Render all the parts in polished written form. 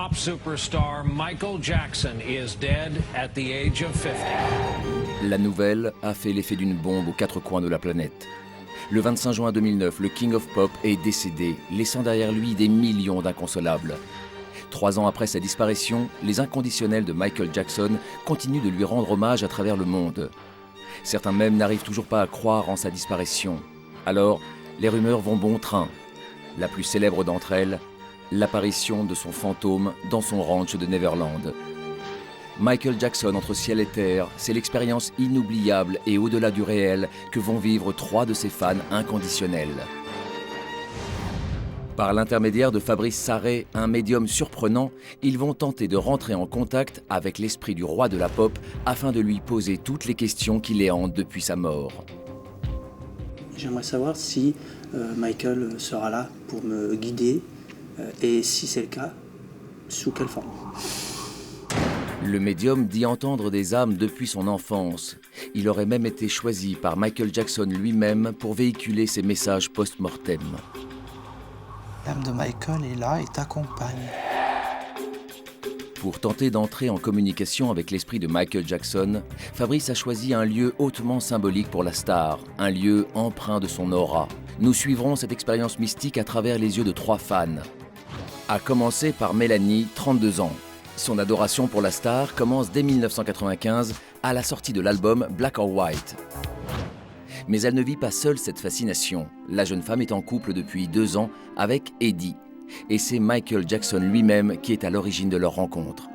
pop superstar Michael Jackson is dead at the age of 50. La nouvelle a fait l'effet d'une bombe aux quatre coins de la planète. Le 25 juin 2009, le King of Pop est décédé, laissant derrière lui des millions d'inconsolables. 3 ans après sa disparition, les inconditionnels de Michael Jackson continuent de lui rendre hommage à travers le monde. Certains même n'arrivent toujours pas à croire en sa disparition. Alors, les rumeurs vont bon train. La plus célèbre d'entre elles, l'apparition de son fantôme dans son ranch de Neverland. Michael Jackson entre ciel et terre, c'est l'expérience inoubliable et au-delà du réel que vont vivre 3 de ses fans inconditionnels. Par l'intermédiaire de Fabrice Sarré, un médium surprenant, ils vont tenter de rentrer en contact avec l'esprit du roi de la pop afin de lui poser toutes les questions qui les hantent depuis sa mort. J'aimerais savoir si Michael sera là pour me guider et si c'est le cas, sous quelle forme. Le médium dit entendre des âmes depuis son enfance. Il aurait même été choisi par Michael Jackson lui-même pour véhiculer ses messages post-mortem. L'âme de Michael est là et t'accompagne. Pour tenter d'entrer en communication avec l'esprit de Michael Jackson, Fabrice a choisi un lieu hautement symbolique pour la star, un lieu empreint de son aura. Nous suivrons cette expérience mystique à travers les yeux de 3 fans. À commencer par Mélanie, 32 ans. Son adoration pour la star commence dès 1995 à la sortie de l'album Black or White. Mais elle ne vit pas seule cette fascination. La jeune femme est en couple depuis 2 ans avec Eddie. Et c'est Michael Jackson lui-même qui est à l'origine de leur rencontre.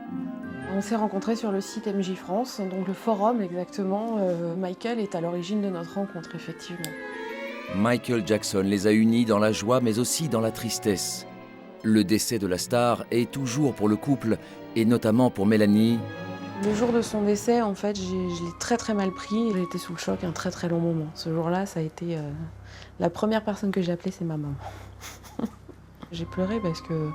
On s'est rencontrés sur le site MJ France, donc le forum exactement. Michael est à l'origine de notre rencontre, effectivement. Michael Jackson les a unis dans la joie mais aussi dans la tristesse. Le décès de la star est toujours pour le couple, et notamment pour Mélanie. Le jour de son décès, en fait, je l'ai très mal pris. J'ai été sous le choc un très long moment. Ce jour-là, ça a été... La première personne que j'ai appelée, c'est ma maman. J'ai pleuré parce que,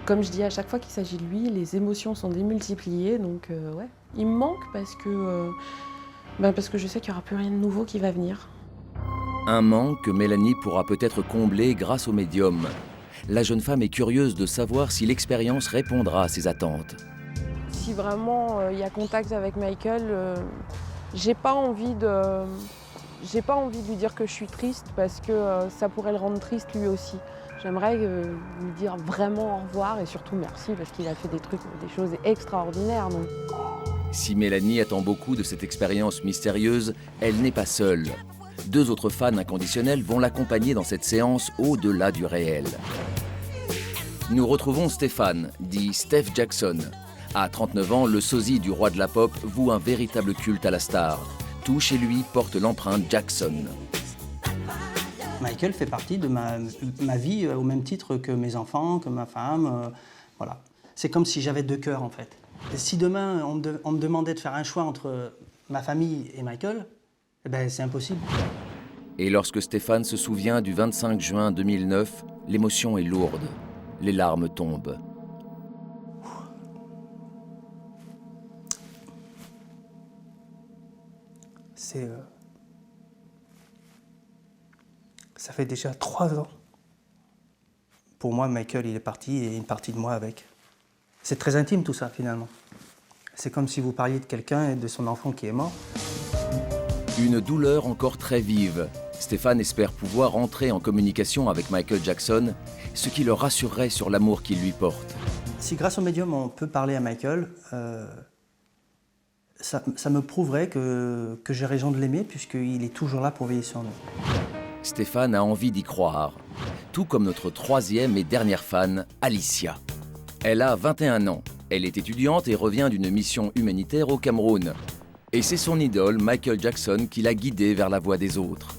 comme je dis à chaque fois qu'il s'agit de lui, les émotions sont démultipliées. Donc, ouais, il me manque parce que je sais qu'il n'y aura plus rien de nouveau qui va venir. Un manque que Mélanie pourra peut-être combler grâce au médium. La jeune femme est curieuse de savoir si l'expérience répondra à ses attentes. Si vraiment il y a contact avec Michael, j'ai pas envie de lui dire que je suis triste parce que ça pourrait le rendre triste lui aussi. J'aimerais lui dire vraiment au revoir et surtout merci parce qu'il a fait des choses extraordinaires. Donc. Si Mélanie attend beaucoup de cette expérience mystérieuse, elle n'est pas seule. 2 autres fans inconditionnels vont l'accompagner dans cette séance au-delà du réel. Nous retrouvons Stéphane, dit Steph Jackson. À 39 ans, le sosie du roi de la pop voue un véritable culte à la star. Tout chez lui porte l'empreinte Jackson. Michael fait partie de ma vie au même titre que mes enfants, que ma femme. Voilà. C'est comme si j'avais 2 cœurs en fait. Et si demain on me demandait de faire un choix entre ma famille et Michael, eh ben, c'est impossible. Et lorsque Stéphane se souvient du 25 juin 2009, l'émotion est lourde. Les larmes tombent. Ça fait déjà 3 ans. Pour moi, Michael, il est parti et une partie de moi avec. C'est très intime tout ça, finalement. C'est comme si vous parliez de quelqu'un et de son enfant qui est mort. Une douleur encore très vive. Stéphane espère pouvoir entrer en communication avec Michael Jackson, ce qui le rassurerait sur l'amour qu'il lui porte. Si grâce au médium on peut parler à Michael, ça me prouverait que j'ai raison de l'aimer puisqu'il est toujours là pour veiller sur nous. Stéphane a envie d'y croire, tout comme notre 3e et dernière fan, Alicia. Elle a 21 ans, elle est étudiante et revient d'une mission humanitaire au Cameroun. Et c'est son idole, Michael Jackson, qui l'a guidée vers la voie des autres.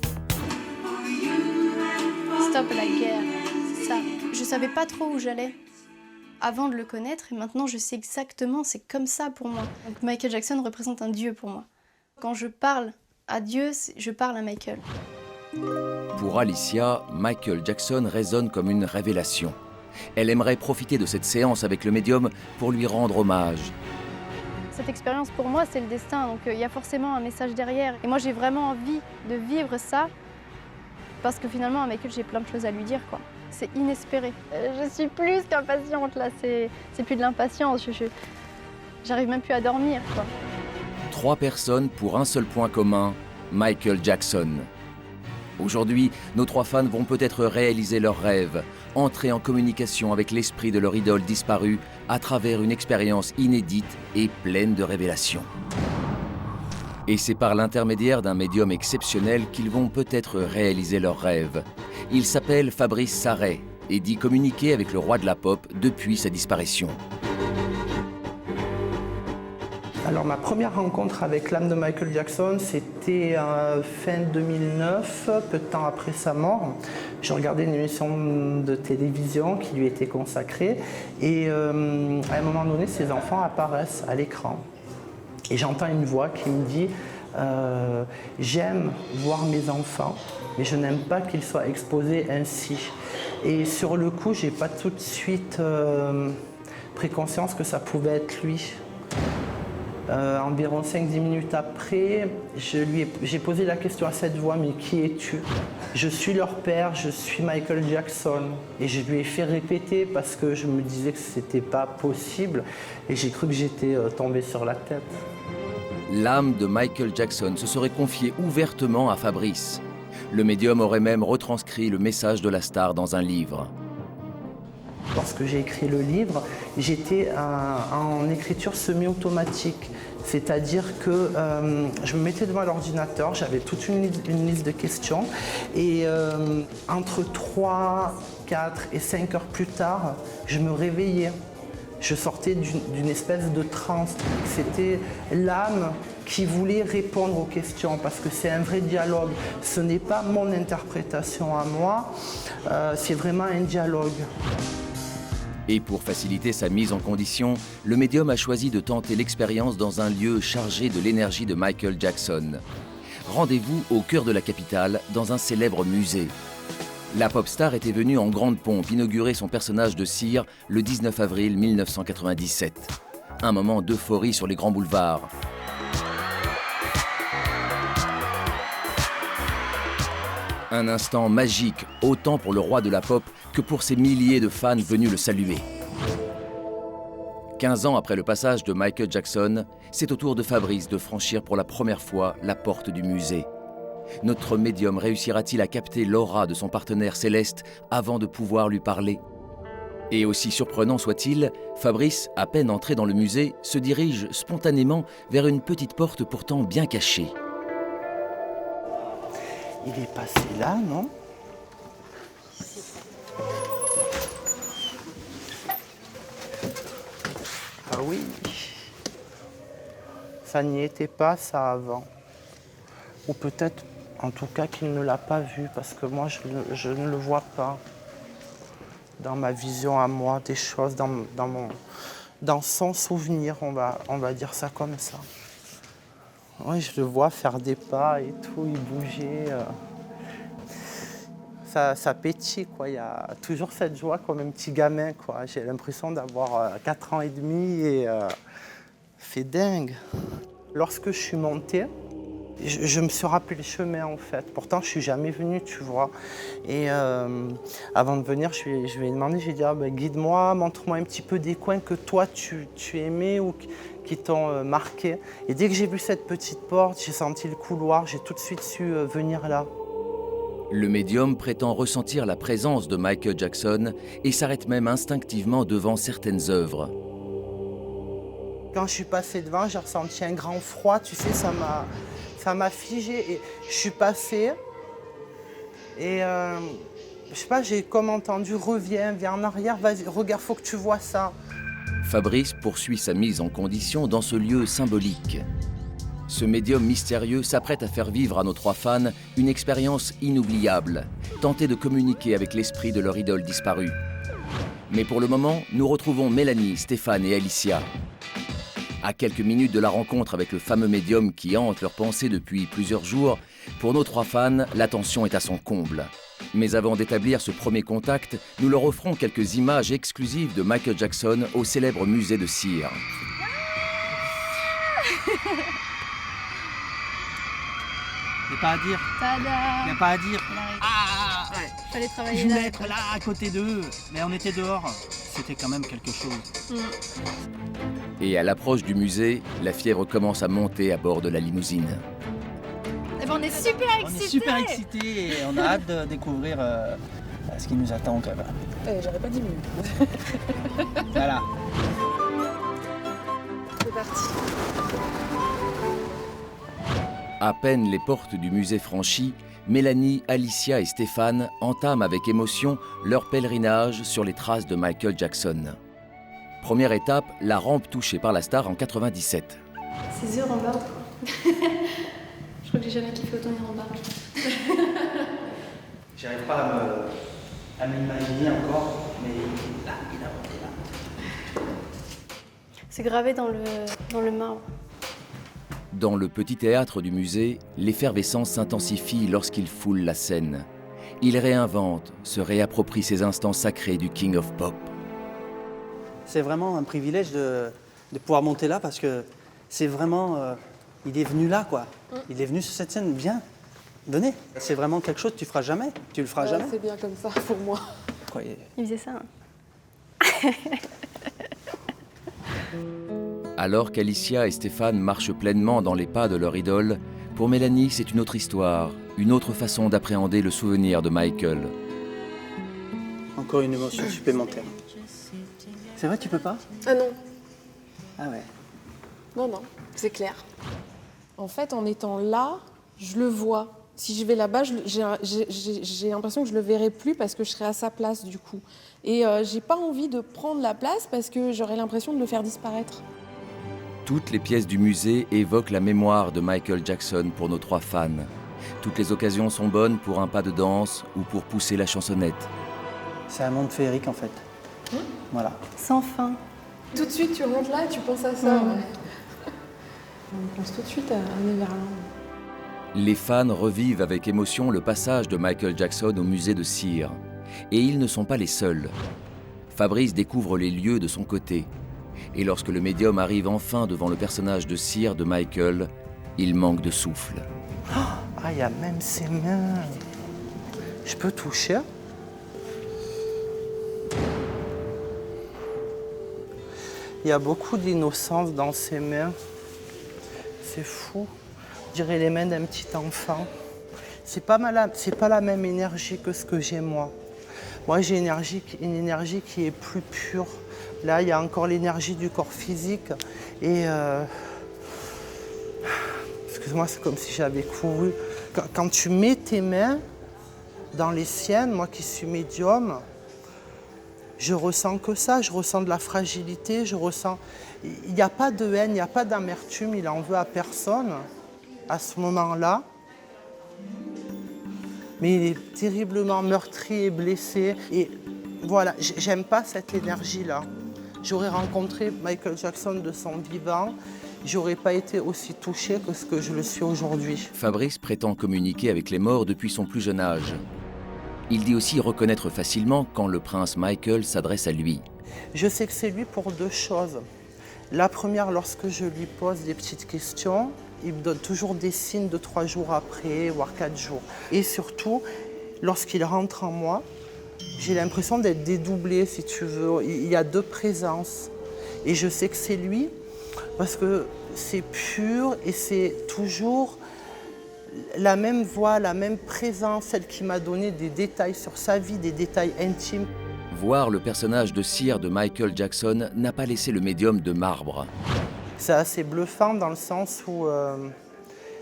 Stop la guerre, c'est ça. Je savais pas trop où j'allais avant de le connaître et maintenant je sais exactement, c'est comme ça pour moi. Donc Michael Jackson représente un dieu pour moi. Quand je parle à Dieu, je parle à Michael. Pour Alicia, Michael Jackson résonne comme une révélation. Elle aimerait profiter de cette séance avec le médium pour lui rendre hommage. Cette expérience pour moi, c'est le destin, donc il y a forcément un message derrière. Et moi, j'ai vraiment envie de vivre ça parce que finalement, à Michael, j'ai plein de choses à lui dire, quoi. c'est inespéré. Je suis plus qu'impatiente là, c'est plus de l'impatience, j'arrive même plus à dormir, quoi. 3 personnes pour un seul point commun, Michael Jackson. Aujourd'hui, nos 3 fans vont peut-être réaliser leurs rêves, entrer en communication avec l'esprit de leur idole disparue à travers une expérience inédite et pleine de révélations. Et c'est par l'intermédiaire d'un médium exceptionnel qu'ils vont peut-être réaliser leurs rêves. Il s'appelle Fabrice Sarret et dit communiquer avec le roi de la pop depuis sa disparition. Alors ma première rencontre avec l'âme de Michael Jackson, c'était fin 2009, peu de temps après sa mort. Je regardais une émission de télévision qui lui était consacrée et à un moment donné, ses enfants apparaissent à l'écran. Et j'entends une voix qui me dit « J'aime voir mes enfants, mais je n'aime pas qu'ils soient exposés ainsi. » Et sur le coup, je n'ai pas tout de suite pris conscience que ça pouvait être lui. Environ 5-10 minutes après, j'ai posé la question à cette voix, mais qui es-tu? Je suis leur père, je suis Michael Jackson. Et je lui ai fait répéter parce que je me disais que c'était pas possible et j'ai cru que j'étais tombé sur la tête. L'âme de Michael Jackson se serait confiée ouvertement à Fabrice. Le médium aurait même retranscrit le message de la star dans un livre. Lorsque j'ai écrit le livre, j'étais en écriture semi-automatique. C'est-à-dire que je me mettais devant l'ordinateur, j'avais toute une liste de questions et entre 3, 4 et 5 heures plus tard, je me réveillais. Je sortais d'une espèce de transe. C'était l'âme qui voulait répondre aux questions parce que c'est un vrai dialogue. Ce n'est pas mon interprétation à moi, c'est vraiment un dialogue. Et pour faciliter sa mise en condition, le médium a choisi de tenter l'expérience dans un lieu chargé de l'énergie de Michael Jackson. Rendez-vous au cœur de la capitale, dans un célèbre musée. La pop star était venue en grande pompe inaugurer son personnage de cire le 19 avril 1997. Un moment d'euphorie sur les grands boulevards. Un instant magique, autant pour le roi de la pop que pour ses milliers de fans venus le saluer. 15 ans après le passage de Michael Jackson, c'est au tour de Fabrice de franchir pour la première fois la porte du musée. Notre médium réussira-t-il à capter l'aura de son partenaire céleste avant de pouvoir lui parler? Et aussi surprenant soit-il, Fabrice, à peine entré dans le musée, se dirige spontanément vers une petite porte pourtant bien cachée. Il est passé là, non? Ah oui. Ça n'y était pas, ça, avant. Ou peut-être, en tout cas, qu'il ne l'a pas vu, parce que moi, je ne le vois pas. Dans ma vision à moi, des choses, dans son souvenir, on va dire ça comme ça. Oui, je le vois faire des pas et tout, il bougeait. Ça pétille, quoi. Il y a toujours cette joie comme un petit gamin, quoi. J'ai l'impression d'avoir 4 ans et demi et c'est dingue. Lorsque je suis montée, je me suis rappelé le chemin, en fait. Pourtant, je ne suis jamais venue, tu vois. Et avant de venir, je lui ai demandé, j'ai dit, guide-moi, montre-moi un petit peu des coins que toi, tu aimais ou qui t'ont marqué. Et dès que j'ai vu cette petite porte, j'ai senti le couloir, j'ai tout de suite su venir là. Le médium prétend ressentir la présence de Michael Jackson et s'arrête même instinctivement devant certaines œuvres. Quand je suis passée devant, j'ai ressenti un grand froid, tu sais, ça m'a figé. Et je suis passée et je sais pas, j'ai comme entendu, reviens, viens en arrière, vas-y, regarde, faut que tu vois ça. Fabrice poursuit sa mise en condition dans ce lieu symbolique. Ce médium mystérieux s'apprête à faire vivre à nos 3 fans une expérience inoubliable, tenter de communiquer avec l'esprit de leur idole disparue. Mais pour le moment, nous retrouvons Mélanie, Stéphane et Alicia. À quelques minutes de la rencontre avec le fameux médium qui hante leurs pensées depuis plusieurs jours, pour nos 3 fans, la tension est à son comble. Mais avant d'établir ce premier contact, nous leur offrons quelques images exclusives de Michael Jackson au célèbre musée de cire. Il n'y a pas à dire. Tada! Il n'y a pas à dire. Ouais. Fallait Je travailler voulais là. être là à côté d'eux, mais on était dehors. C'était quand même quelque chose. Et à l'approche du musée, la fièvre commence à monter à bord de la limousine. Eh ben, on est super On excités. est super excités et on a hâte de découvrir ce qui nous attend. Quoi. J'aurais pas dit mieux. Voilà. C'est parti. À peine les portes du musée franchies, Mélanie, Alicia et Stéphane entament avec émotion leur pèlerinage sur les traces de Michael Jackson. Première étape, la rampe touchée par la star en 97. Ces heures en bas. Je crois que j'ai jamais kiffé autant les rambardes. J'arrive pas à m'imaginer encore, mais là, il a monté là. C'est gravé dans le marbre. Dans le petit théâtre du musée, l'effervescence s'intensifie lorsqu'il foule la scène. Il réinvente, se réapproprie ces instants sacrés du King of Pop. C'est vraiment un privilège de pouvoir monter là parce que c'est vraiment... il est venu là, quoi. Il est venu sur cette scène, bien. Venez. C'est vraiment quelque chose que tu feras jamais. Tu le feras jamais. C'est bien comme ça pour moi. Quoi, et- Il faisait ça. Hein. Alors qu'Alicia et Stéphane marchent pleinement dans les pas de leur idole, pour Mélanie, c'est une autre histoire, une autre façon d'appréhender le souvenir de Michael. Encore une émotion supplémentaire. C'est vrai, tu peux pas? Ah non, Ah ouais. non, c'est clair. En fait, en étant là, je le vois. Si je vais là-bas, j'ai l'impression que je le verrai plus parce que je serai à sa place du coup. Et j'ai pas envie de prendre la place parce que j'aurais l'impression de le faire disparaître. Toutes les pièces du musée évoquent la mémoire de Michael Jackson pour nos trois fans. Toutes les occasions sont bonnes pour un pas de danse ou pour pousser la chansonnette. C'est un monde féerique, en fait. Voilà. Sans fin. Tout de suite, tu rentres là, tu penses à ça. Ouais. On pense tout de suite à Neverland. Les fans revivent avec émotion le passage de Michael Jackson au musée de Cire. Et ils ne sont pas les seuls. Fabrice découvre les lieux de son côté. Et lorsque le médium arrive enfin devant le personnage de cire de Michael, il manque de souffle. Ah, il y a même ses mains. Je peux toucher? Il y a beaucoup d'innocence dans ses mains. C'est fou. Je dirais les mains d'un petit enfant. C'est pas la même énergie que ce que j'ai moi. Moi, j'ai une énergie qui est plus pure. Là, il y a encore l'énergie du corps physique. Et excuse-moi, c'est comme si j'avais couru. Quand tu mets tes mains dans les siennes, moi qui suis médium, je ressens que ça. Je ressens de la fragilité. Je ressens. Il n'y a pas de haine, il n'y a pas d'amertume. Il en veut à personne à ce moment-là. Mais il est terriblement meurtri et blessé. Et voilà, j'aime pas cette énergie-là. J'aurais rencontré Michael Jackson de son vivant, j'aurais pas été aussi touchée que ce que je le suis aujourd'hui. Fabrice prétend communiquer avec les morts depuis son plus jeune âge. Il dit aussi reconnaître facilement quand le prince Michael s'adresse à lui. Je sais que c'est lui pour deux choses. La première, lorsque je lui pose des petites questions, il me donne toujours des signes de 3 jours après, voire 4 jours. Et surtout, lorsqu'il rentre en moi, j'ai l'impression d'être dédoublée, si tu veux. Il y a deux présences. Et je sais que c'est lui, parce que c'est pur et c'est toujours la même voix, la même présence, celle qui m'a donné des détails sur sa vie, des détails intimes. Voir le personnage de cire de Michael Jackson n'a pas laissé le médium de marbre. C'est assez bluffant dans le sens où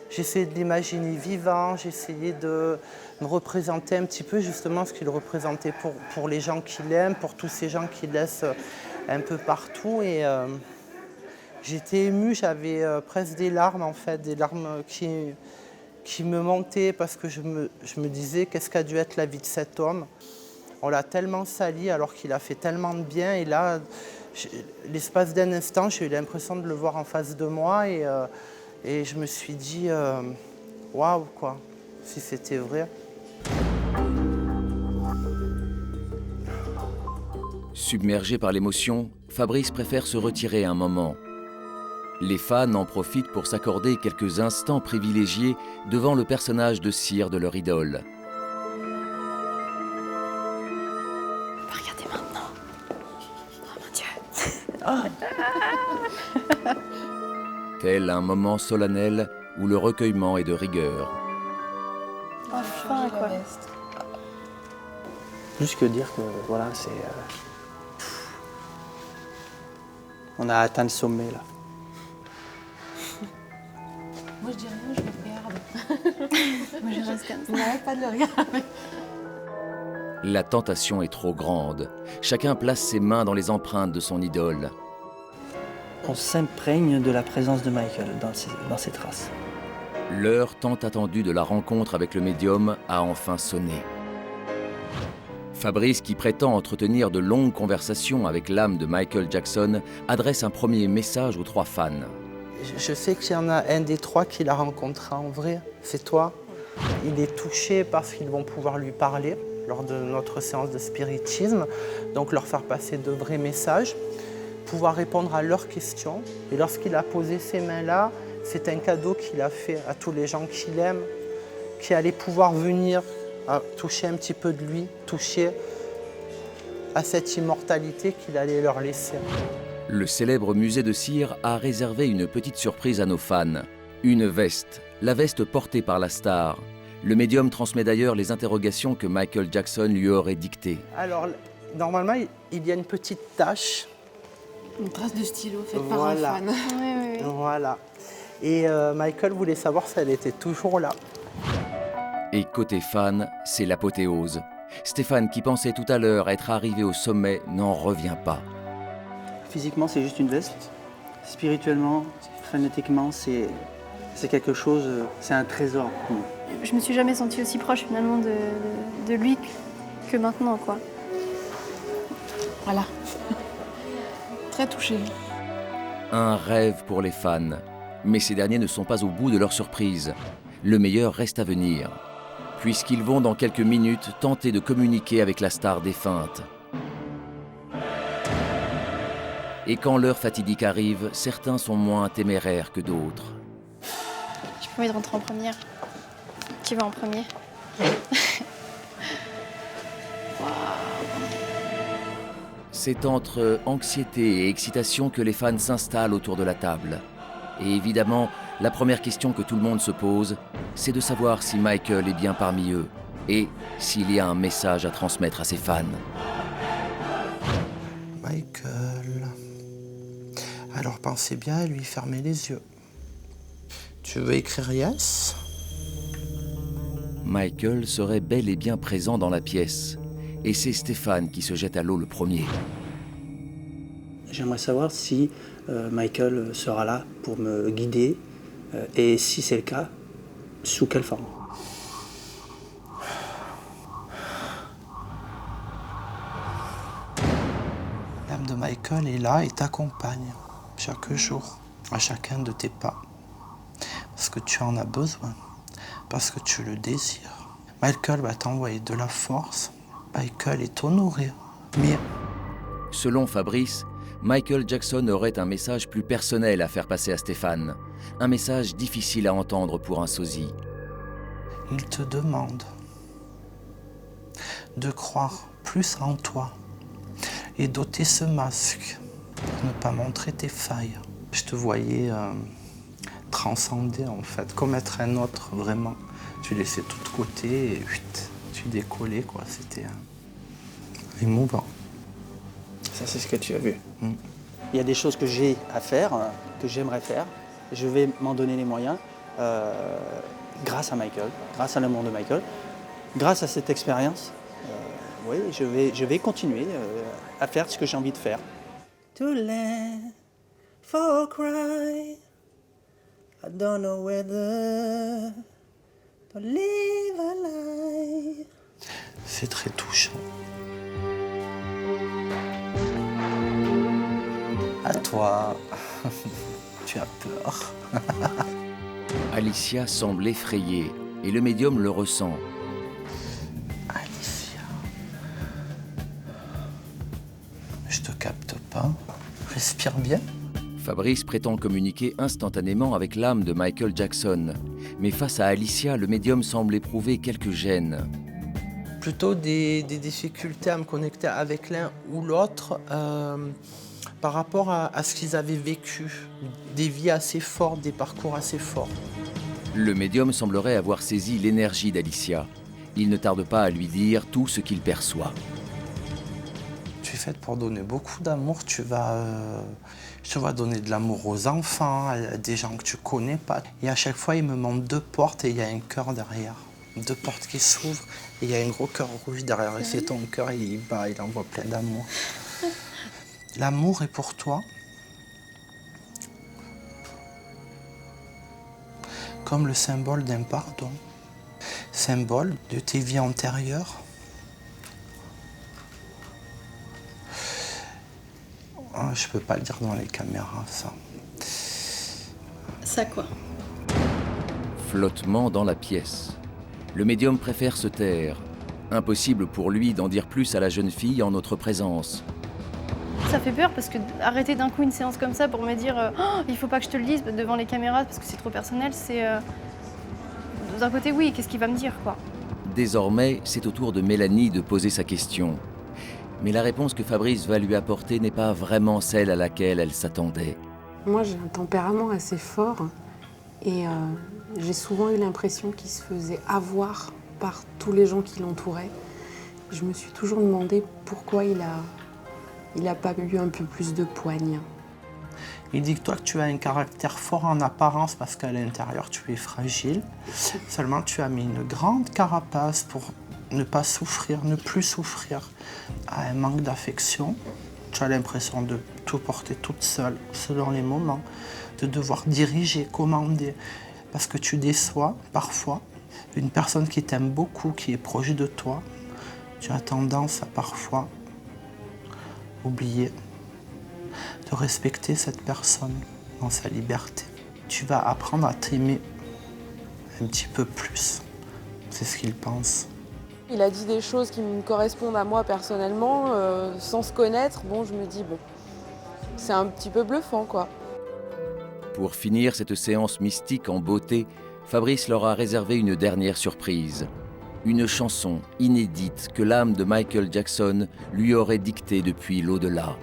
j'essayais de l'imaginer vivant, j'essayais de me représenter un petit peu justement ce qu'il représentait pour les gens qu'il aime, pour tous ces gens qu'il laisse un peu partout. Et j'étais émue, j'avais presque des larmes en fait, des larmes qui me montaient parce que je me disais qu'est-ce qu'a dû être la vie de cet homme. On l'a tellement sali alors qu'il a fait tellement de bien et là, l'espace d'un instant, j'ai eu l'impression de le voir en face de moi et je me suis dit, waouh quoi, si c'était vrai. Submergé par l'émotion, Fabrice préfère se retirer un moment. Les fans en profitent pour s'accorder quelques instants privilégiés devant le personnage de cire de leur idole. Tel un moment solennel où le recueillement est de rigueur. Enfin, quoi. Plus que dire que voilà, c'est. On a atteint le sommet là. Moi je dis rien, je le regarde. Moi, je reste comme ça. On n'arrête pas de le regarder. La tentation est trop grande. Chacun place ses mains dans les empreintes de son idole. On s'imprègne de la présence de Michael dans ces traces. L'heure tant attendue de la rencontre avec le médium a enfin sonné. Fabrice, qui prétend entretenir de longues conversations avec l'âme de Michael Jackson, adresse un premier message aux 3 fans. Je sais qu'il y en a un des 3 qui l'a rencontré en vrai, c'est toi. Il est touché parce qu'ils vont pouvoir lui parler lors de notre séance de spiritisme, donc leur faire passer de vrais messages, pouvoir répondre à leurs questions. Et lorsqu'il a posé ces mains-là, c'est un cadeau qu'il a fait à tous les gens qu'il aime, qui allaient pouvoir venir toucher un petit peu de lui, toucher à cette immortalité qu'il allait leur laisser. Le célèbre musée de cire a réservé une petite surprise à nos fans. Une veste, la veste portée par la star. Le médium transmet d'ailleurs les interrogations que Michael Jackson lui aurait dictées. Alors, normalement, il y a une petite tache. Une trace de stylo faite Voilà. par un fan. Oui. Voilà. Et Michael voulait savoir si elle était toujours là. Et côté fan, c'est l'apothéose. Stéphane, qui pensait tout à l'heure être arrivé au sommet, n'en revient pas. Physiquement, c'est juste une veste. Spirituellement, phonétiquement, c'est quelque chose, c'est un trésor. Je me suis jamais sentie aussi proche finalement de lui que maintenant, quoi. Voilà. Très touchée. Un rêve pour les fans. Mais ces derniers ne sont pas au bout de leur surprise. Le meilleur reste à venir, puisqu'ils vont dans quelques minutes tenter de communiquer avec la star défunte. Et quand l'heure fatidique arrive, certains sont moins téméraires que d'autres. J'ai pas envie de rentrer en première. Qui va en premier? C'est entre anxiété et excitation que les fans s'installent autour de la table. Et évidemment, la première question que tout le monde se pose, c'est de savoir si Michael est bien parmi eux et s'il y a un message à transmettre à ses fans. Michael. Alors pensez bien à lui fermer les yeux. Tu veux écrire yes? Michael serait bel et bien présent dans la pièce. Et c'est Stéphane qui se jette à l'eau le premier. J'aimerais savoir si Michael sera là pour me guider et si c'est le cas, sous quelle forme. L'âme de Michael est là et t'accompagne chaque jour, à chacun de tes pas. Parce que tu en as besoin, parce que tu le désires. Michael va t'envoyer de la force. Michael est honoré. Mais Selon Fabrice, Michael Jackson aurait un message plus personnel à faire passer à Stéphane. Un message difficile à entendre pour un sosie. il te demande de croire plus en toi et d'ôter ce masque pour ne pas montrer tes failles. Je te voyais transcender en fait, comme être un autre vraiment. Tu laissais tout de côté et tu décollais quoi, c'était émouvant. Ça, c'est ce que tu as vu. Il y a des choses que j'ai à faire, que j'aimerais faire. Je vais m'en donner les moyens grâce à Michael, grâce à l'amour de Michael, grâce à cette expérience. Oui, je vais continuer à faire ce que j'ai envie de faire. To let for cry, I don't know whether to live a lie. C'est très touchant. À toi, tu as peur. Alicia semble effrayée et le médium le ressent. Alicia, je te capte pas. Respire bien. Fabrice prétend communiquer instantanément avec l'âme de Michael Jackson. Mais face à Alicia, le médium semble éprouver quelques gênes. Plutôt des difficultés à me connecter avec l'un ou l'autre. par rapport à ce qu'ils avaient vécu, des vies assez fortes, des parcours assez forts. Le médium semblerait avoir saisi l'énergie d'Alicia. Il ne tarde pas à lui dire tout ce qu'il perçoit. Tu es faite pour donner beaucoup d'amour, tu vas donner de l'amour aux enfants, à des gens que tu connais pas. Et à chaque fois, il me montre 2 portes et il y a un cœur derrière. 2 portes qui s'ouvrent et il y a un gros cœur rouge derrière. Et c'est ton cœur, il bat, il envoie plein d'amour. L'amour est pour toi comme le symbole d'un pardon, symbole de tes vies antérieures. Oh, je peux pas le dire dans les caméras, ça. Ça quoi? Flottement dans la pièce. Le médium préfère se taire. Impossible pour lui d'en dire plus à la jeune fille en notre présence. Ça fait peur parce que arrêter d'un coup une séance comme ça pour me dire oh, il faut pas que je te le dise devant les caméras parce que c'est trop personnel, c'est d'un côté oui, qu'est-ce qu'il va me dire quoi? Désormais, c'est au tour de Mélanie de poser sa question. Mais la réponse que Fabrice va lui apporter n'est pas vraiment celle à laquelle elle s'attendait. Moi, j'ai un tempérament assez fort et j'ai souvent eu l'impression qu'il se faisait avoir par tous les gens qui l'entouraient. Je me suis toujours demandé pourquoi il a pas eu un peu plus de poigne. Il dit que toi, tu as un caractère fort en apparence parce qu'à l'intérieur, tu es fragile. Seulement, tu as mis une grande carapace pour ne pas souffrir, ne plus souffrir à un manque d'affection. Tu as l'impression de tout porter toute seule, selon les moments, de devoir diriger, commander, parce que tu déçois parfois une personne qui t'aime beaucoup, qui est proche de toi. Tu as tendance à parfois oublier de respecter cette personne dans sa liberté. Tu vas apprendre à t'aimer un petit peu plus. C'est ce qu'il pense. Il a dit des choses qui me correspondent à moi personnellement, sans se connaître. Bon, je me dis, bon, c'est un petit peu bluffant, quoi. Pour finir cette séance mystique en beauté, Fabrice leur a réservé une dernière surprise. Une chanson inédite que l'âme de Michael Jackson lui aurait dictée depuis l'au-delà.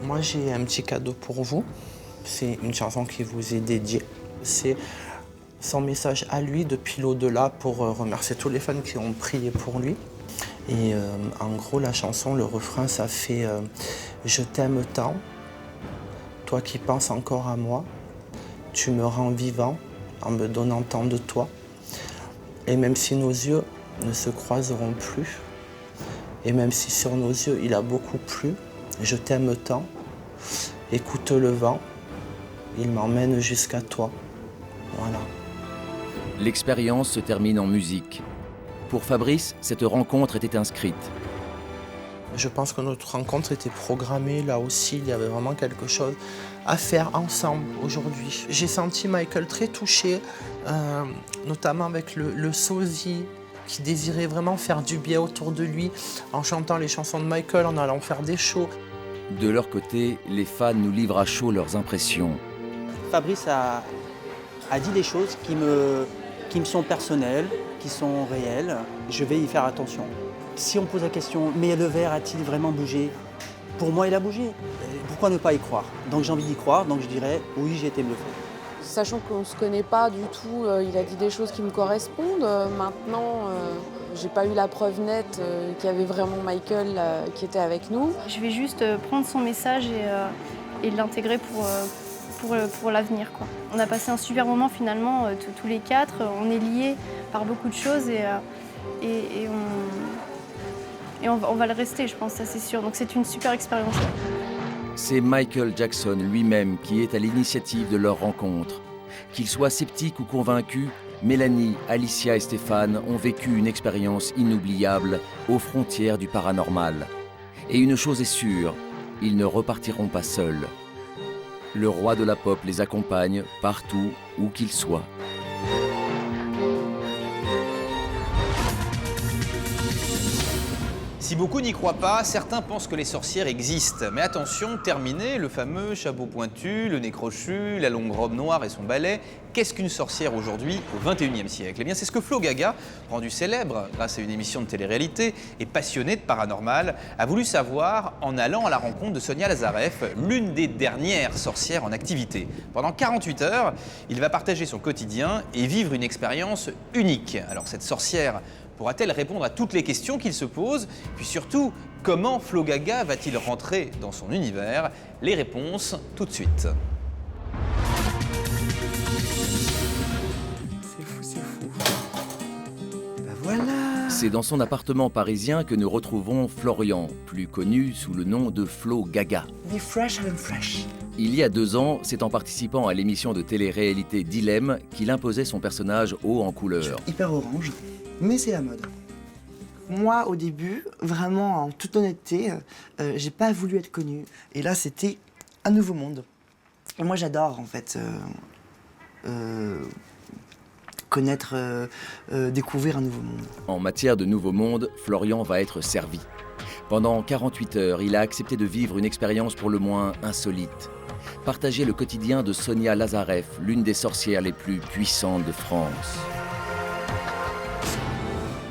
Moi, j'ai un petit cadeau pour vous. C'est une chanson qui vous est dédiée. C'est son message à lui depuis l'au-delà pour remercier tous les fans qui ont prié pour lui. Et en gros, la chanson, le refrain, ça fait Je t'aime tant, toi qui penses encore à moi, tu me rends vivant en me donnant tant de toi. Et même si nos yeux ne se croiseront plus, et même si sur nos yeux il a beaucoup plu, je t'aime tant, écoute le vent, il m'emmène jusqu'à toi. Voilà. L'expérience se termine en musique. Pour Fabrice, cette rencontre était inscrite. Je pense que notre rencontre était programmée, là aussi, il y avait vraiment quelque chose à faire ensemble aujourd'hui. J'ai senti Michael très touché, notamment avec le sosie, qui désirait vraiment faire du bien autour de lui, en chantant les chansons de Michael, en allant faire des shows. De leur côté, les fans nous livrent à chaud leurs impressions. Fabrice a dit des choses qui me sont personnelles, qui sont réelles. Je vais y faire attention. Si on pose la question, mais le verre a-t-il vraiment bougé? Pour moi, il a bougé. Pourquoi ne pas y croire? Donc j'ai envie d'y croire, donc je dirais oui, j'ai été bluffé. Sachant qu'on ne se connaît pas du tout, il a dit des choses qui me correspondent. Maintenant, j'ai pas eu la preuve nette qu'il y avait vraiment Michael qui était avec nous. Je vais juste prendre son message et l'intégrer pour l'avenir, quoi. On a passé un super moment finalement, tous les 4. On est liés par beaucoup de choses et on va le rester, je pense, ça c'est sûr. Donc c'est une super expérience. C'est Michael Jackson lui-même qui est à l'initiative de leur rencontre. Qu'ils soient sceptiques ou convaincus, Mélanie, Alicia et Stéphane ont vécu une expérience inoubliable aux frontières du paranormal. Et une chose est sûre, ils ne repartiront pas seuls. Le roi de la pop les accompagne partout où qu'ils soient. Si Si beaucoup n'y croient pas, certains pensent que les sorcières existent. Mais attention, terminé, le fameux chapeau pointu, le nez crochu, la longue robe noire et son balai. Qu'est-ce qu'une sorcière aujourd'hui, au XXIe siècle? Eh bien, c'est ce que Flo Gaga, rendu célèbre grâce à une émission de télé-réalité et passionné de paranormal, a voulu savoir en allant à la rencontre de Sonia Lazareff, l'une des dernières sorcières en activité. Pendant 48 heures, il va partager son quotidien et vivre une expérience unique. Alors, cette sorcière pourra-t-elle répondre à toutes les questions qu'il se pose? Puis surtout, comment Flo Gaga va-t-il rentrer dans son univers? Les réponses tout de suite. C'est fou, c'est fou. Ben voilà. C'est dans son appartement parisien que nous retrouvons Florian, plus connu sous le nom de Flo Gaga. Be fresh and fresh. Il y a 2 ans, c'est en participant à l'émission de télé-réalité Dilemme qu'il imposait son personnage haut en couleur. Hyper orange, mais c'est la mode. Moi, au début, vraiment, en toute honnêteté, j'ai pas voulu être connue. Et là, c'était un nouveau monde. Et moi, j'adore, en fait, connaître, découvrir un nouveau monde. En matière de nouveau monde, Florian va être servi. Pendant 48 heures, il a accepté de vivre une expérience pour le moins insolite. Partager le quotidien de Sonia Lazareff, l'une des sorcières les plus puissantes de France.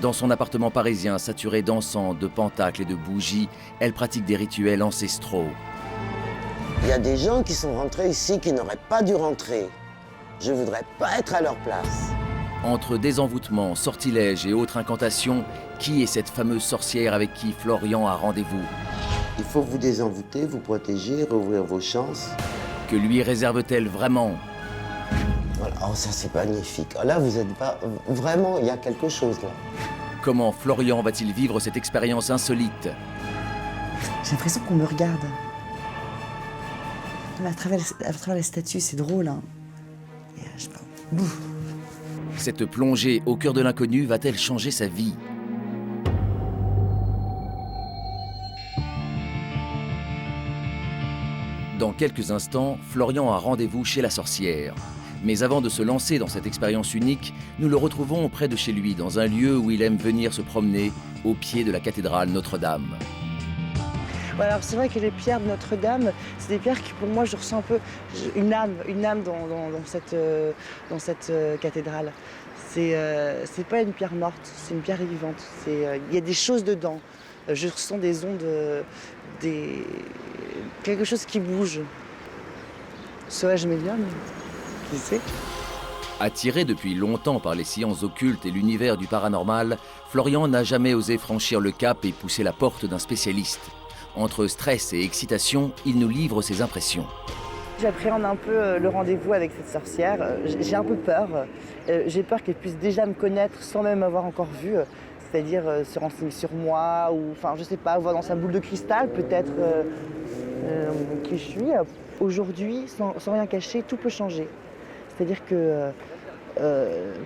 Dans son appartement parisien saturé d'encens, de pentacles et de bougies, elle pratique des rituels ancestraux. Il y a des gens qui sont rentrés ici qui n'auraient pas dû rentrer. Je voudrais pas être à leur place. Entre désenvoûtements, sortilèges et autres incantations, qui est cette fameuse sorcière avec qui Florian a rendez-vous? Il faut vous désenvoûter, vous protéger, rouvrir vos chances. Que lui réserve-t-elle vraiment? Voilà. Oh, ça c'est magnifique. Oh, là, vous êtes pas... Vraiment, il y a quelque chose là. Comment Florian va-t-il vivre cette expérience insolite? J'ai l'impression qu'on me regarde. À travers les statues, c'est drôle, hein. Et, je sais pas... Bouf. Cette plongée au cœur de l'inconnu va-t-elle changer sa vie? Dans quelques instants, Florian a rendez-vous chez la sorcière. Mais avant de se lancer dans cette expérience unique, nous le retrouvons près de chez lui, dans un lieu où il aime venir se promener, au pied de la cathédrale Notre-Dame. Ouais, alors c'est vrai que les pierres de Notre-Dame, c'est des pierres qui pour moi je ressens un peu une âme dans cette cathédrale. C'est pas une pierre morte, c'est une pierre vivante. Il y a des choses dedans. Je ressens des ondes, quelque chose qui bouge. Serais-je médium? Qui sait? Attiré depuis longtemps par les sciences occultes et l'univers du paranormal, Florian n'a jamais osé franchir le cap et pousser la porte d'un spécialiste. Entre stress et excitation, il nous livre ses impressions. J'appréhende un peu le rendez-vous avec cette sorcière. J'ai un peu peur. J'ai peur qu'elle puisse déjà me connaître sans même m'avoir encore vue. C'est-à-dire se renseigner sur moi ou, enfin, je sais pas, voir dans sa boule de cristal peut-être qui je suis. Aujourd'hui, sans rien cacher, tout peut changer. C'est-à-dire que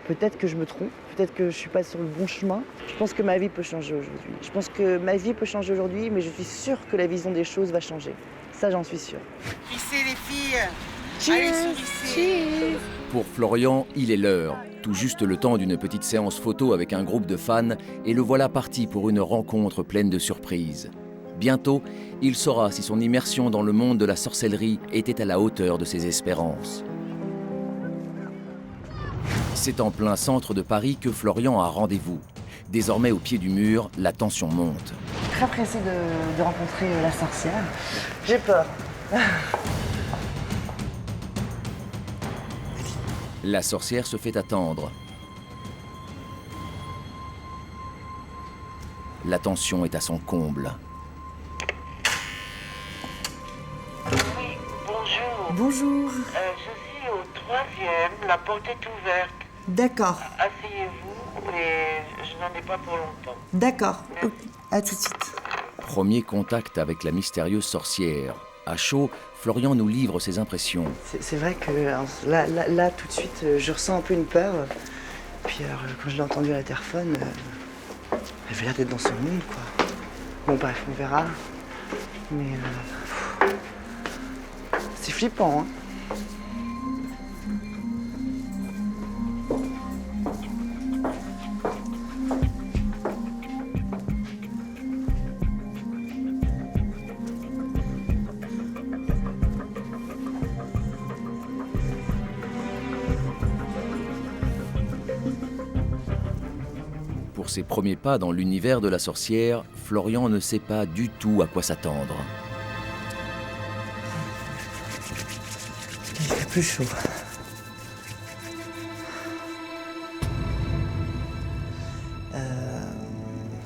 peut-être que je me trompe, peut-être que je suis pas sur le bon chemin. Je pense que ma vie peut changer aujourd'hui. Je pense que ma vie peut changer aujourd'hui, mais je suis sûre que la vision des choses va changer. Ça, j'en suis sûre. Ici les filles. Cheers. Cheers. Pour Florian, il est l'heure. Tout juste le temps d'une petite séance photo avec un groupe de fans, et le voilà parti pour une rencontre pleine de surprises. Bientôt, il saura si son immersion dans le monde de la sorcellerie était à la hauteur de ses espérances. C'est en plein centre de Paris que Florian a rendez-vous. Désormais au pied du mur, la tension monte. Très pressée de rencontrer la sorcière. J'ai peur. La sorcière se fait attendre. La tension est à son comble. Oui, bonjour. Bonjour. Je suis au 3e, la porte est ouverte. D'accord, Asseyez-vous, mais je n'en ai pas pour longtemps. d'accord. À tout de suite. Premier contact avec la mystérieuse sorcière. À chaud, Florian nous livre ses impressions. C'est vrai que là, tout de suite, je ressens un peu une peur. Puis alors, quand je l'ai entendue à la téléphone, elle avait l'air d'être dans son monde, quoi. Bon, bref, on verra. Mais c'est flippant, hein. ses premiers pas dans l'univers de la sorcière, Florian ne sait pas du tout à quoi s'attendre. Il fait plus chaud.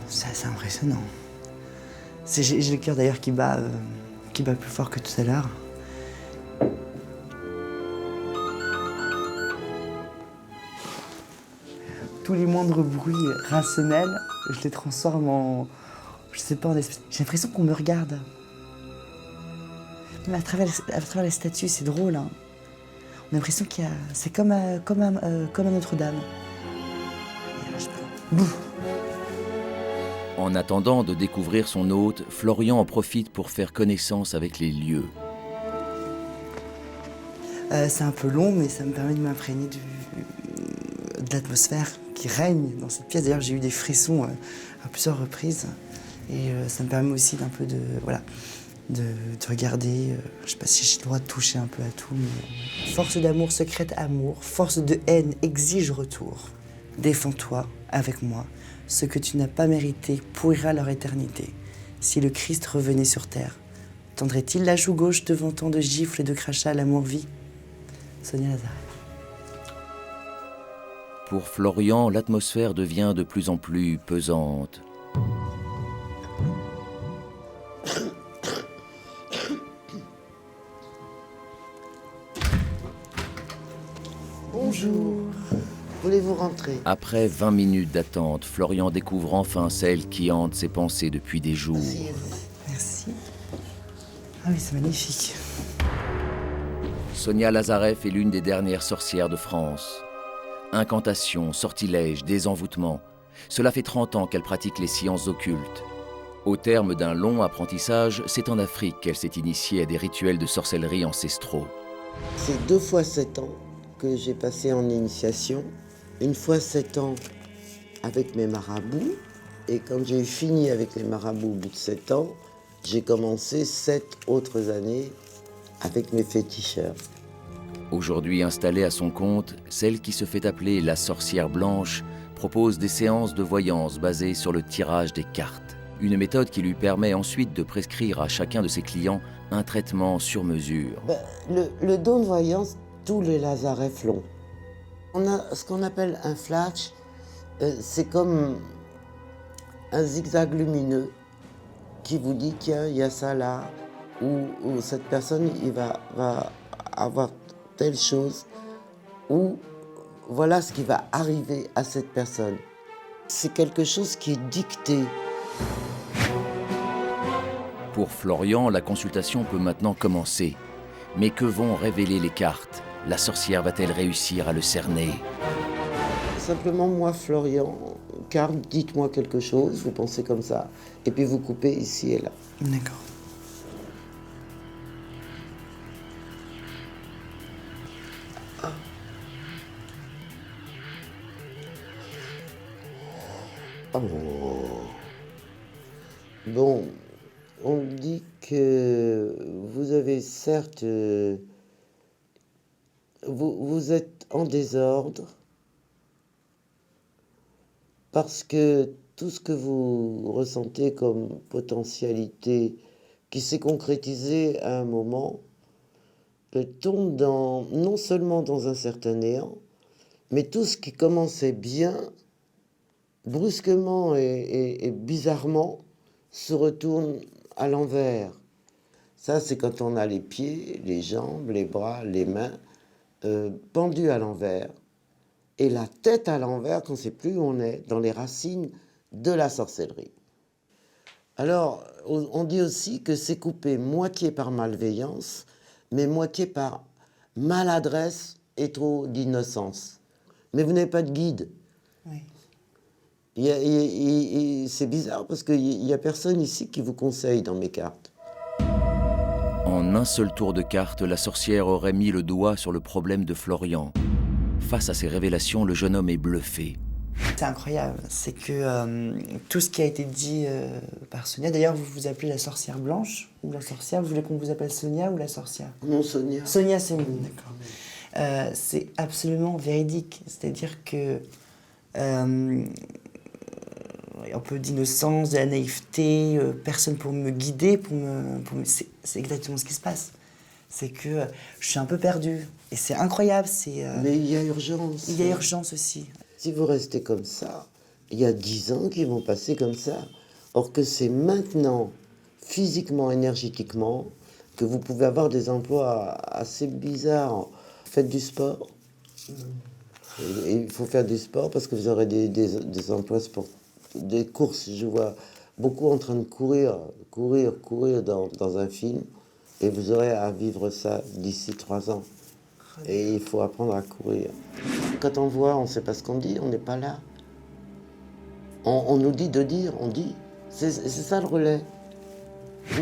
C'est assez impressionnant. J'ai le cœur d'ailleurs qui bat plus fort que tout à l'heure. Tous les moindres bruits rationnels, je les transforme en... Je sais pas, j'ai l'impression qu'on me regarde. Mais à travers les statues, c'est drôle. Hein. On a l'impression qu'il y a... C'est comme à Notre-Dame. Et là, je peux... Bouh. En attendant de découvrir son hôte, Florian en profite pour faire connaissance avec les lieux. C'est un peu long, mais ça me permet de m'imprégner de l'atmosphère qui règne dans cette pièce. D'ailleurs, j'ai eu des frissons à plusieurs reprises. Et ça me permet aussi d'un peu de regarder. Je sais pas si j'ai le droit de toucher un peu à tout, mais... Force d'amour secrète amour, force de haine exige retour. Défends-toi avec moi. Ce que tu n'as pas mérité pourrira leur éternité. Si le Christ revenait sur terre, tendrait-il la joue gauche devant tant de gifles et de crachats à l'amour-vie? Sonia Lazareff. Pour Florian, l'atmosphère devient de plus en plus pesante. Bonjour. Voulez-vous rentrer? Après 20 minutes d'attente, Florian découvre enfin celle qui hante ses pensées depuis des jours. Merci. Ah oui, c'est magnifique. Sonia Lazareff est l'une des dernières sorcières de France. Incantations, sortilèges, désenvoûtements. Cela fait 30 ans qu'elle pratique les sciences occultes. Au terme d'un long apprentissage, c'est en Afrique qu'elle s'est initiée à des rituels de sorcellerie ancestraux. C'est 2 fois 7 ans que j'ai passé en initiation. 1 fois 7 ans avec mes marabouts. Et quand j'ai fini avec les marabouts au bout de 7 ans, j'ai commencé 7 autres années avec mes féticheurs. Aujourd'hui installée à son compte, celle qui se fait appeler la sorcière blanche propose des séances de voyance basées sur le tirage des cartes. Une méthode qui lui permet ensuite de prescrire à chacun de ses clients un traitement sur mesure. Le don de voyance, tous les Lazareff l'ont. On a ce qu'on appelle un flash, c'est comme un zigzag lumineux qui vous dit qu'il y a ça là, ou cette personne il va avoir telle chose, ou voilà ce qui va arriver à cette personne. C'est quelque chose qui est dicté. Pour Florian, la consultation peut maintenant commencer. Mais que vont révéler les cartes? La sorcière va-t-elle réussir à le cerner? Simplement, moi, Florian, carte, dites-moi quelque chose, vous pensez comme ça, et puis vous coupez ici et là. D'accord. Oh. Bon, on dit que vous avez certes... vous êtes en désordre parce que tout ce que vous ressentez comme potentialité qui s'est concrétisé à un moment tombe non seulement dans un certain néant, mais tout ce qui commençait bien, brusquement et bizarrement, se retourne à l'envers. Ça, c'est quand on a les pieds, les jambes, les bras, les mains pendus à l'envers, et la tête à l'envers, qu'on ne sait plus où on est, dans les racines de la sorcellerie. Alors, on dit aussi que c'est coupé moitié par malveillance, mais moitié par maladresse et trop d'innocence. Mais vous n'avez pas de guide. Oui. C'est bizarre parce qu'il n'y a personne ici qui vous conseille dans mes cartes. En un seul tour de carte, la sorcière aurait mis le doigt sur le problème de Florian. Face à ces révélations, le jeune homme est bluffé. C'est incroyable, c'est que tout ce qui a été dit par Sonia, d'ailleurs vous vous appelez la sorcière blanche ou la sorcière, vous voulez qu'on vous appelle Sonia ou la sorcière? Non, Sonia. Sonia, c'est mieux, d'accord. C'est absolument véridique, c'est-à-dire que un peu d'innocence, de la naïveté, personne pour me guider, c'est exactement ce qui se passe. C'est que je suis un peu perdue. Et c'est incroyable. Mais il y a urgence. Il y a urgence aussi. Si vous restez comme ça, il y a 10 ans qui vont passer comme ça. Or que c'est maintenant, physiquement, énergétiquement, que vous pouvez avoir des emplois assez bizarres. Faites du sport. Et il faut faire du sport parce que vous aurez des emplois sportifs, des courses. Je vois beaucoup en train de courir dans un film. Et vous aurez à vivre ça d'ici 3 ans. Et il faut apprendre à courir. Quand on voit, on ne sait pas ce qu'on dit, on n'est pas là. On nous dit de dire, on dit. C'est ça le relais.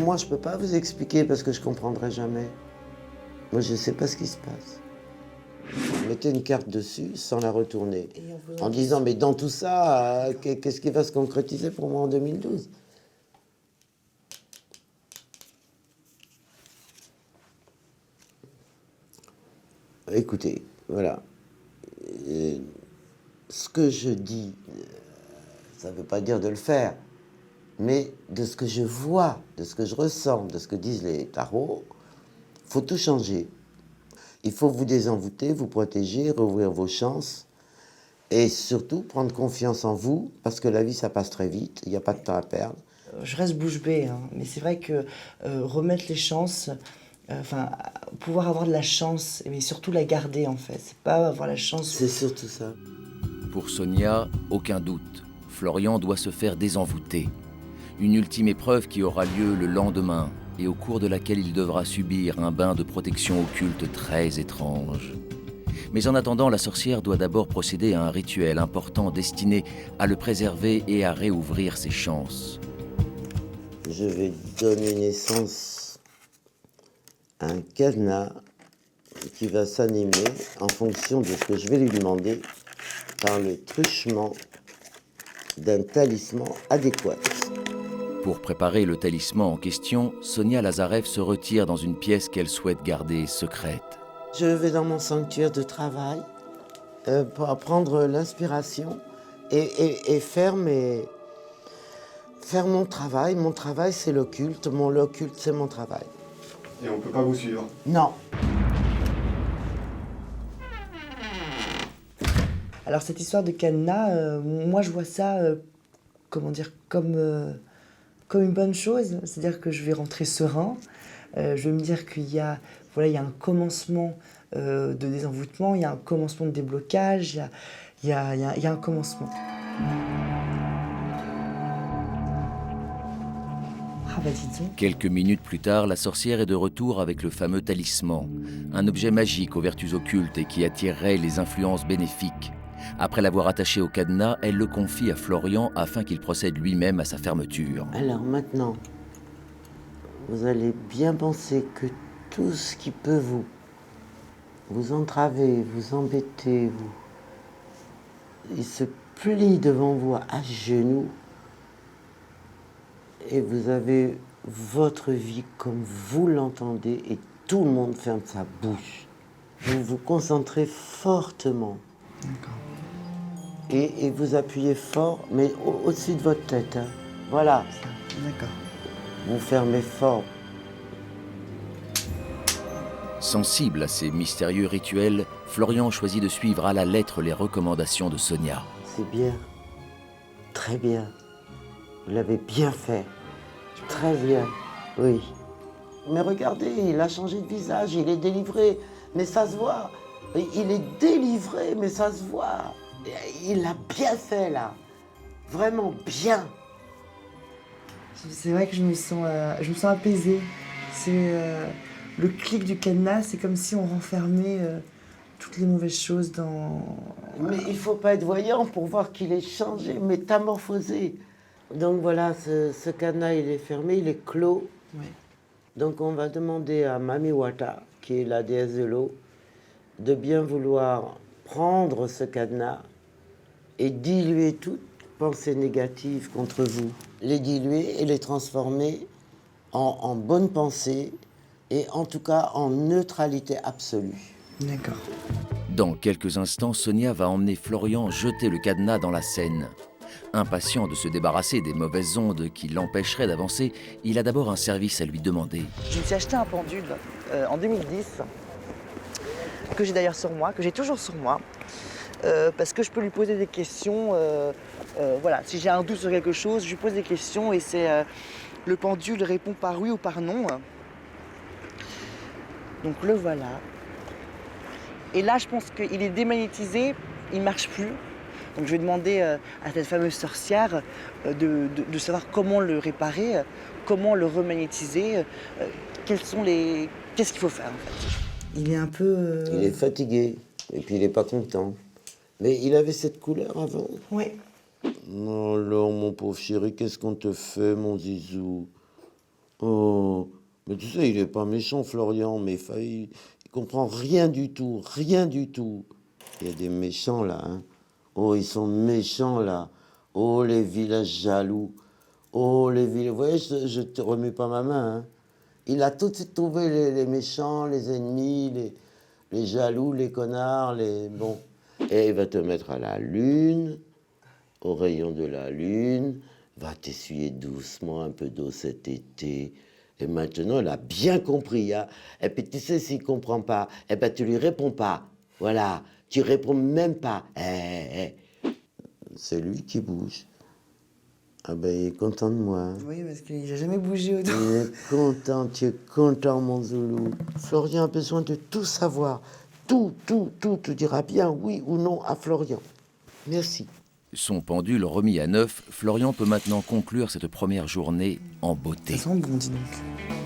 Moi, je ne peux pas vous expliquer parce que je ne comprendrai jamais. Moi, je ne sais pas ce qui se passe. Mettez une carte dessus sans la retourner. En disant, mais dans tout ça, qu'est-ce qui va se concrétiser pour moi en 2012 ? Écoutez, voilà. Ce que je dis, ça ne veut pas dire de le faire, mais de ce que je vois, de ce que je ressens, de ce que disent les tarots, il faut tout changer. Il faut vous désenvoûter, vous protéger, rouvrir vos chances et surtout prendre confiance en vous parce que la vie, ça passe très vite, il n'y a pas de temps à perdre. Je reste bouche bée, hein, mais c'est vrai que remettre les chances... pouvoir avoir de la chance, mais surtout la garder en fait. C'est pas avoir la chance. C'est surtout ça. Pour Sonia, aucun doute. Florian doit se faire désenvoûter. Une ultime épreuve qui aura lieu le lendemain et au cours de laquelle il devra subir un bain de protection occulte très étrange. Mais en attendant, la sorcière doit d'abord procéder à un rituel important destiné à le préserver et à réouvrir ses chances. Je vais donner naissance un cadenas qui va s'animer en fonction de ce que je vais lui demander par le truchement d'un talisman adéquat. Pour préparer le talisman en question, Sonia Lazarev se retire dans une pièce qu'elle souhaite garder secrète. Je vais dans mon sanctuaire de travail pour prendre l'inspiration et faire mon travail. Mon travail, c'est l'occulte. L'occulte, c'est mon travail. Et on peut pas vous suivre. Non. Alors cette histoire de cadenas, moi je vois ça, comme une bonne chose. C'est-à-dire que je vais rentrer serein. Je vais me dire qu'il y a un commencement de désenvoûtement, il y a un commencement de déblocage, il y a un commencement. Ah bah dis donc. Quelques minutes plus tard, la sorcière est de retour avec le fameux talisman, un objet magique aux vertus occultes et qui attirerait les influences bénéfiques. Après l'avoir attaché au cadenas, elle le confie à Florian afin qu'il procède lui-même à sa fermeture. Alors maintenant, vous allez bien penser que tout ce qui peut vous entraver, vous embêter, il se plie devant vous à genoux. Et vous avez votre vie comme vous l'entendez et tout le monde ferme sa bouche. Vous vous concentrez fortement. D'accord. Et vous appuyez fort, mais au-dessus de votre tête. Hein. Voilà. D'accord. Vous fermez fort. Sensible à ces mystérieux rituels, Florian choisit de suivre à la lettre les recommandations de Sonia. C'est bien. Très bien. Vous l'avez bien fait. Très bien. Oui. Mais regardez, il a changé de visage, il est délivré. Mais ça se voit. Il est délivré, mais ça se voit. Il l'a bien fait, là. Vraiment bien. C'est vrai que je me sens apaisée. C'est le clic du cadenas, c'est comme si on renfermait toutes les mauvaises choses dans... Mais il ne faut pas être voyant pour voir qu'il est changé, métamorphosé. Donc voilà, ce cadenas, il est fermé, il est clos. Oui. Donc on va demander à Mami Wata, qui est la déesse de l'eau, de bien vouloir prendre ce cadenas et diluer toute pensée négative contre vous. Les diluer et les transformer en bonnes pensées et en tout cas en neutralité absolue. D'accord. Dans quelques instants, Sonia va emmener Florian jeter le cadenas dans la Seine. Impatient de se débarrasser des mauvaises ondes qui l'empêcheraient d'avancer, il a d'abord un service à lui demander. Je me suis acheté un pendule en 2010, que j'ai d'ailleurs sur moi, que j'ai toujours sur moi, parce que je peux lui poser des questions. Voilà, si j'ai un doute sur quelque chose, je lui pose des questions et le pendule répond par oui ou par non. Donc le voilà. Et là, je pense qu'il est démagnétisé, il ne marche plus. Donc je vais demander à cette fameuse sorcière de savoir comment le réparer, comment le remagnétiser, qu'est-ce qu'il faut faire en fait. Il est un peu... Il est fatigué, et puis il n'est pas content. Mais il avait cette couleur avant. Oui. Oh alors, mon pauvre chéri, qu'est-ce qu'on te fait, mon zizou? Oh, mais tu sais, il n'est pas méchant, Florian, mais il comprend rien du tout, rien du tout. Il y a des méchants, là, hein. Oh, ils sont méchants, là. Oh, les villages jaloux. Oh, les villages... Vous voyez, je te remets pas ma main, hein. Il a tout de suite trouvé les méchants, les ennemis, les jaloux, les connards, les... Bon. Et il va te mettre à la lune, au rayon de la lune, va t'essuyer doucement un peu d'eau cet été. Et maintenant, il a bien compris, hein. Et puis, tu sais, s'il ne comprend pas, eh ben, tu lui réponds pas. Voilà. Tu réponds même pas. C'est lui qui bouge. Ah ben, il est content de moi. Oui, parce qu'il n'a jamais bougé autour. Il est content, tu es content, mon Zoulou. Florian a besoin de tout savoir. Tout. Tu diras bien oui ou non à Florian. Merci. Son pendule remis à neuf, Florian peut maintenant conclure cette première journée en beauté. Ça sent bon, dis donc.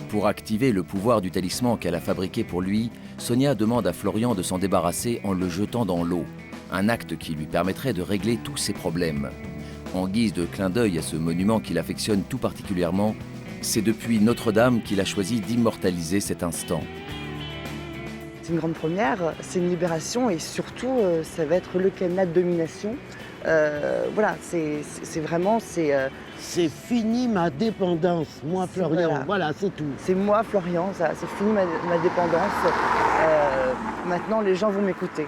Pour activer le pouvoir du talisman qu'elle a fabriqué pour lui, Sonia demande à Florian de s'en débarrasser en le jetant dans l'eau. Un acte qui lui permettrait de régler tous ses problèmes. En guise de clin d'œil à ce monument qu'il affectionne tout particulièrement, c'est depuis Notre-Dame qu'il a choisi d'immortaliser cet instant. C'est une grande première, c'est une libération et surtout, ça va être le cadenas de domination. Voilà, c'est vraiment... C'est fini ma dépendance, moi, Florian. Voilà, c'est tout. C'est moi, Florian, ça, c'est fini ma dépendance. Maintenant, les gens vont m'écouter.